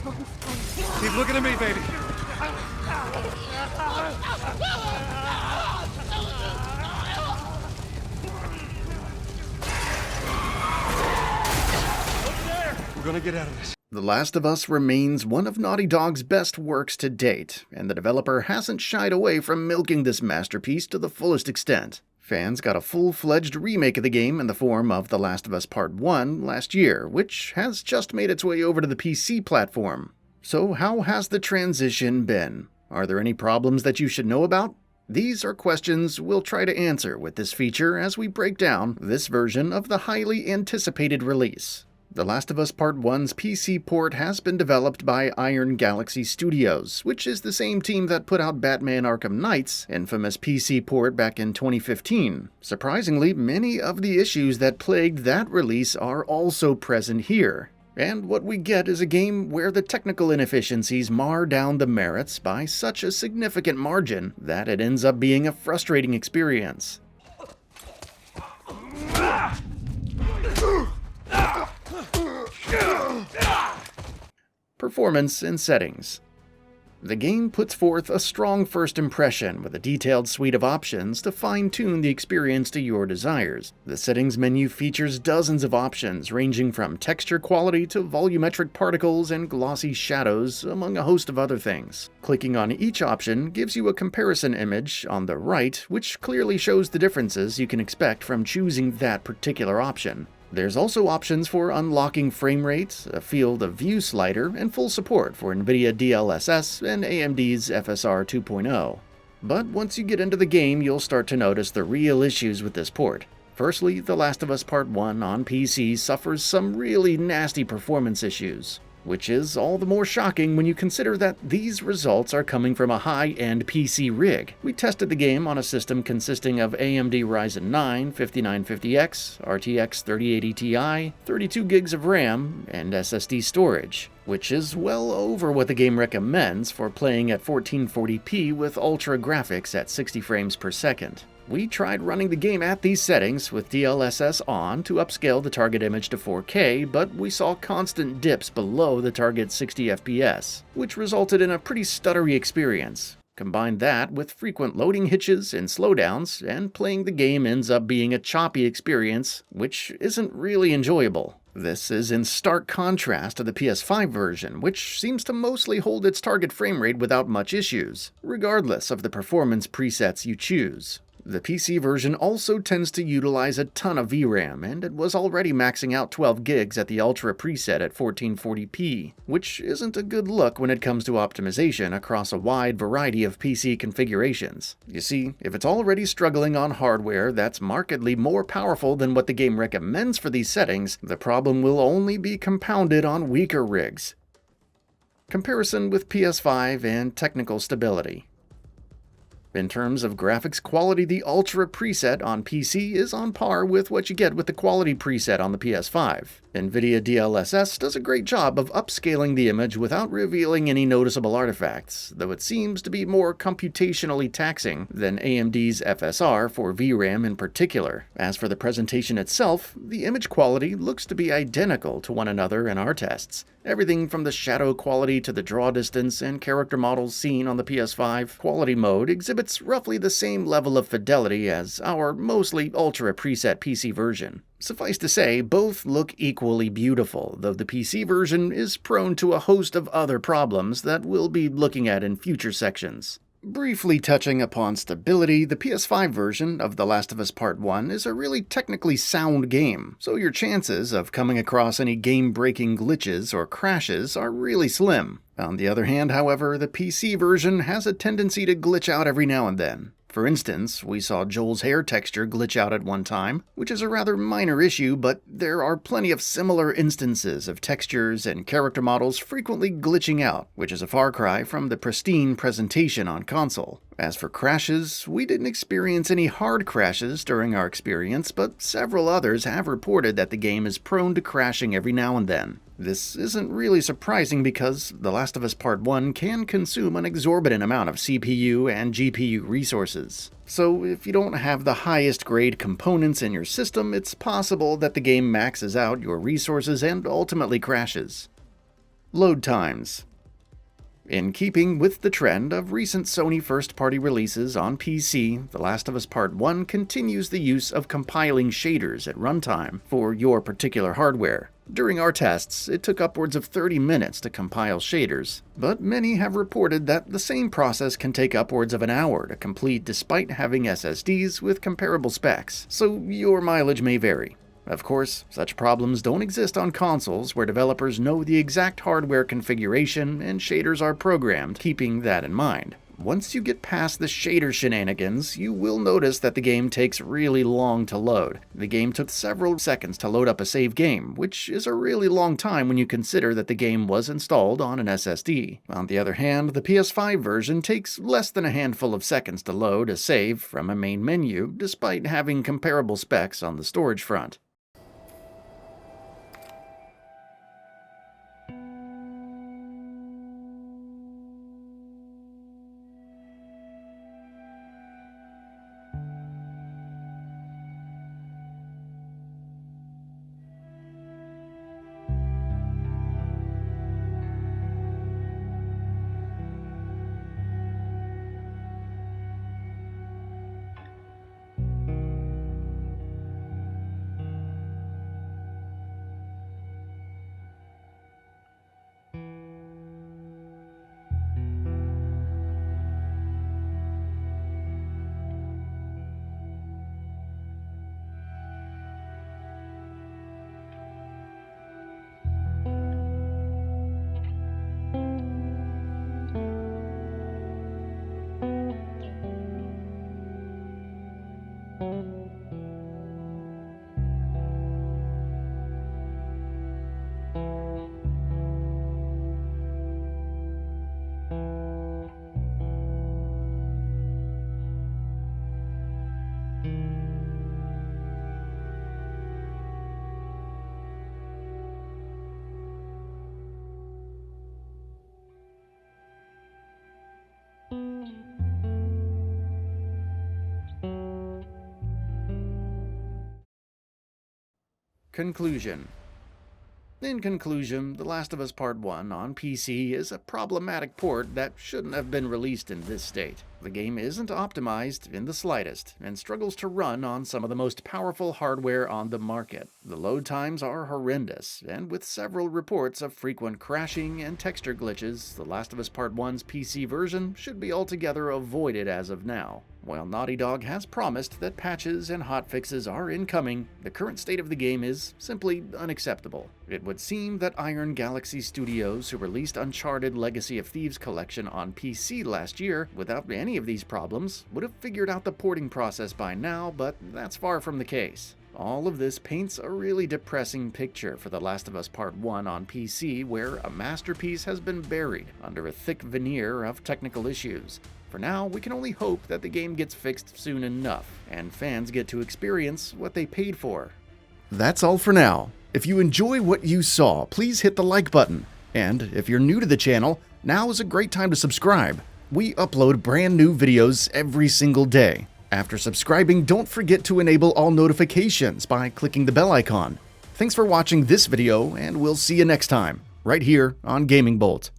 Keep looking at me, baby. We're gonna get out of this. The Last of Us remains one of Naughty Dog's best works to date, and the developer hasn't shied away from milking this masterpiece to the fullest extent. Fans got a full-fledged remake of the game in the form of The Last of Us Part 1 last year, which has just made its way over to the PC platform. So how has the transition been? Are there any problems that you should know about? These are questions we'll try to answer with this feature as we break down this version of the highly anticipated release. The Last of Us Part 1's PC port has been developed by Iron Galaxy Studios, which is the same team that put out Batman Arkham Knight's infamous PC port back in 2015. Surprisingly, many of the issues that plagued that release are also present here. And what we get is a game where the technical inefficiencies mar down the merits by such a significant margin that it ends up being a frustrating experience. Performance and settings. The game puts forth a strong first impression with a detailed suite of options to fine-tune the experience to your desires. The settings menu features dozens of options ranging from texture quality to volumetric particles and glossy shadows, among a host of other things. Clicking on each option gives you a comparison image on the right, which clearly shows the differences you can expect from choosing that particular option. There's also options for unlocking frame rate, a field of view slider, and full support for NVIDIA DLSS and AMD's FSR 2.0. But once you get into the game, you'll start to notice the real issues with this port. Firstly, The Last of Us Part 1 on PC suffers some really nasty performance issues, which is all the more shocking when you consider that these results are coming from a high-end PC rig. We tested the game on a system consisting of AMD Ryzen 9 5950X, RTX 3080 Ti, 32 gigs of RAM, and SSD storage, which is well over what the game recommends for playing at 1440p with ultra graphics at 60 frames per second. We tried running the game at these settings with DLSS on to upscale the target image to 4K, but we saw constant dips below the target 60 FPS, which resulted in a pretty stuttery experience. Combine that with frequent loading hitches and slowdowns, and playing the game ends up being a choppy experience, which isn't really enjoyable. This is in stark contrast to the PS5 version, which seems to mostly hold its target frame rate without much issues, regardless of the performance presets you choose. The PC version also tends to utilize a ton of VRAM, and it was already maxing out 12 gigs at the Ultra preset at 1440p, which isn't a good look when it comes to optimization across a wide variety of PC configurations. You see, if it's already struggling on hardware that's markedly more powerful than what the game recommends for these settings, the problem will only be compounded on weaker rigs. Comparison with PS5 and technical stability. In terms of graphics quality, the Ultra preset on PC is on par with what you get with the quality preset on the PS5. NVIDIA DLSS does a great job of upscaling the image without revealing any noticeable artifacts, though it seems to be more computationally taxing than AMD's FSR for VRAM in particular. As for the presentation itself, the image quality looks to be identical to one another in our tests. Everything from the shadow quality to the draw distance and character models seen on the PS5 quality mode exhibits roughly the same level of fidelity as our mostly Ultra preset PC version. Suffice to say, both look equally beautiful, though the PC version is prone to a host of other problems that we'll be looking at in future sections. Briefly touching upon stability, the PS5 version of The Last of Us Part 1 is a really technically sound game, so your chances of coming across any game-breaking glitches or crashes are really slim. On the other hand, however, the PC version has a tendency to glitch out every now and then. For instance, we saw Joel's hair texture glitch out at one time, which is a rather minor issue, but there are plenty of similar instances of textures and character models frequently glitching out, which is a far cry from the pristine presentation on console. As for crashes, we didn't experience any hard crashes during our experience, but several others have reported that the game is prone to crashing every now and then. This isn't really surprising because The Last of Us Part 1 can consume an exorbitant amount of CPU and GPU resources. So if you don't have the highest grade components in your system, it's possible that the game maxes out your resources and ultimately crashes. Load times. In keeping with the trend of recent Sony first-party releases on PC, The Last of Us Part 1 continues the use of compiling shaders at runtime for your particular hardware. During our tests, it took upwards of 30 minutes to compile shaders, but many have reported that the same process can take upwards of an hour to complete despite having SSDs with comparable specs, so your mileage may vary. Of course, such problems don't exist on consoles where developers know the exact hardware configuration and shaders are programmed, keeping that in mind. Once you get past the shader shenanigans, you will notice that the game takes really long to load. The game took several seconds to load up a save game, which is a really long time when you consider that the game was installed on an SSD. On the other hand, the PS5 version takes less than a handful of seconds to load a save from a main menu, despite having comparable specs on the storage front. Conclusion. In conclusion, The Last of Us Part 1 on PC is a problematic port that shouldn't have been released in this state. The game isn't optimized in the slightest, and struggles to run on some of the most powerful hardware on the market. The load times are horrendous, and with several reports of frequent crashing and texture glitches, The Last of Us Part 1's PC version should be altogether avoided as of now. While Naughty Dog has promised that patches and hotfixes are incoming, the current state of the game is simply unacceptable. It would seem that Iron Galaxy Studios, who released Uncharted Legacy of Thieves collection on PC last year without any of these problems, would have figured out the porting process by now, but that's far from the case. All of this paints a really depressing picture for The Last of Us Part 1 on PC, where a masterpiece has been buried under a thick veneer of technical issues. For now, we can only hope that the game gets fixed soon enough, and fans get to experience what they paid for. That's all for now. If you enjoy what you saw, please hit the like button. And if you're new to the channel, now is a great time to subscribe. We upload brand new videos every single day. After subscribing, don't forget to enable all notifications by clicking the bell icon. Thanks for watching this video, and we'll see you next time, right here on Gaming Bolt.